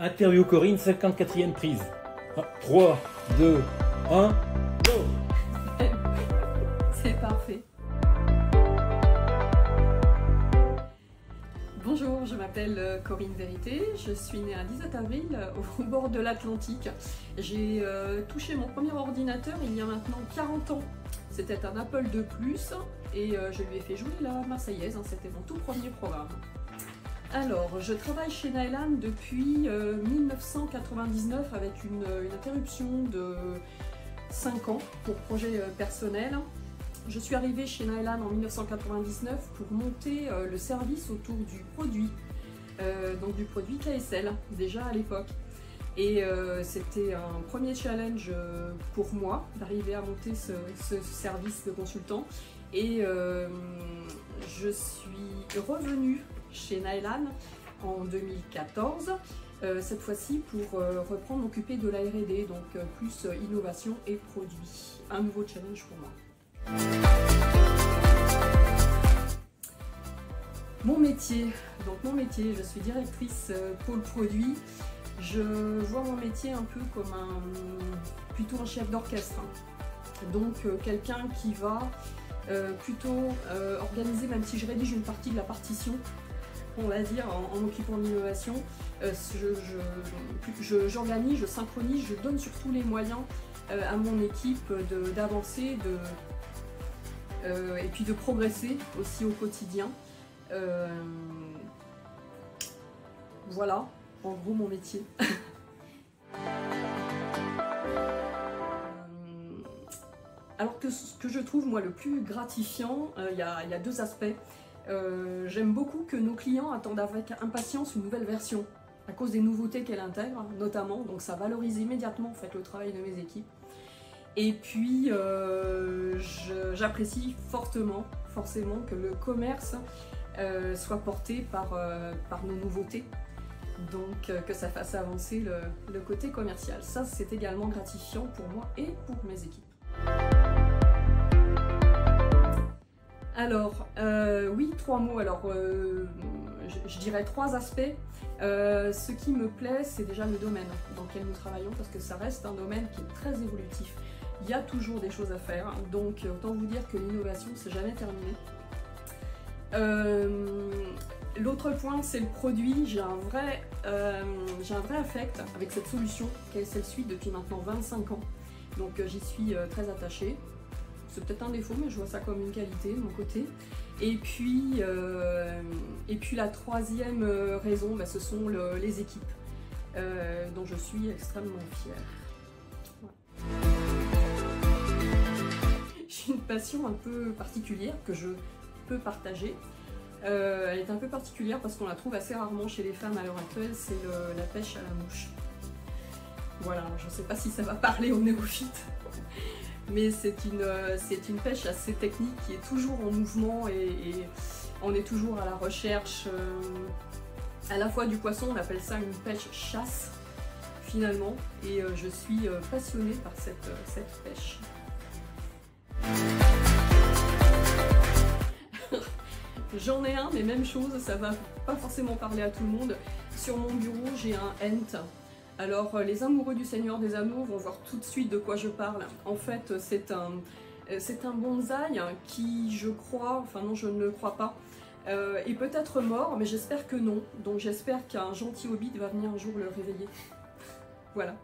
Interview Corinne, 54e prise. 3, 2, 1, go! C'est parfait. Bonjour, je m'appelle Corinne Vérité, je suis née un 17 avril au bord de l'Atlantique. J'ai touché mon premier ordinateur il y a maintenant 40 ans. C'était un Apple II+, et je lui ai fait jouer la Marseillaise, c'était mon tout premier programme. Alors, je travaille chez Naëlan depuis 1999 avec une interruption de 5 ans pour projet personnel. Je suis arrivée chez Naëlan en 1999 pour monter le service autour du produit, donc du produit KSL, déjà à l'époque. Et c'était un premier challenge pour moi d'arriver à monter ce service de consultant. Et je suis revenue chez Naëlan en 2014, cette fois-ci pour reprendre m'occuper de la R&D, donc plus innovation et produit. Un nouveau challenge pour moi. Mon métier, je suis directrice pôle produit. Je vois mon métier un peu comme plutôt un chef d'orchestre. Donc quelqu'un qui va plutôt organiser, même si je rédige une partie de la partition, on va dire, en m'occupant de l'innovation, j'organise, je synchronise, je donne surtout les moyens à mon équipe d'avancer, et puis de progresser aussi au quotidien. Voilà, en gros mon métier. Alors que ce que je trouve moi le plus gratifiant, il y a deux aspects. J'aime beaucoup que nos clients attendent avec impatience une nouvelle version à cause des nouveautés qu'elle intègre notamment, donc ça valorise immédiatement en fait le travail de mes équipes. Et puis j'apprécie forcément que le commerce soit porté par nos nouveautés, donc que ça fasse avancer le côté commercial. Ça c'est également gratifiant pour moi et pour mes équipes. Alors, oui, 3 mots. Alors, je dirais 3 aspects. Ce qui me plaît, c'est déjà le domaine dans lequel nous travaillons, parce que ça reste un domaine qui est très évolutif. Il y a toujours des choses à faire, donc autant vous dire que l'innovation, c'est jamais terminé. L'autre point, c'est le produit. J'ai un vrai affect avec cette solution KSL Suite depuis maintenant 25 ans. Donc j'y suis très attachée. C'est peut-être un défaut, mais je vois ça comme une qualité de mon côté. Et puis la troisième raison, ce sont les équipes, dont je suis extrêmement fière. Ouais. J'ai une passion un peu particulière que je peux partager. Elle est un peu particulière parce qu'on la trouve assez rarement chez les femmes à l'heure actuelle, c'est la pêche à la mouche. Voilà, je ne sais pas si ça va parler aux néophytes. Mais c'est une pêche assez technique qui est toujours en mouvement et on est toujours à la recherche à la fois du poisson, on appelle ça une pêche chasse finalement, et je suis passionnée par cette pêche. J'en ai un, mais même chose, ça va pas forcément parler à tout le monde. Sur mon bureau, j'ai un Ent. Alors, les amoureux du Seigneur des Anneaux vont voir tout de suite de quoi je parle. En fait, c'est un bonsaï qui, je crois, enfin non, je ne le crois pas, est peut-être mort, mais j'espère que non. Donc j'espère qu'un gentil hobbit va venir un jour le réveiller. Voilà.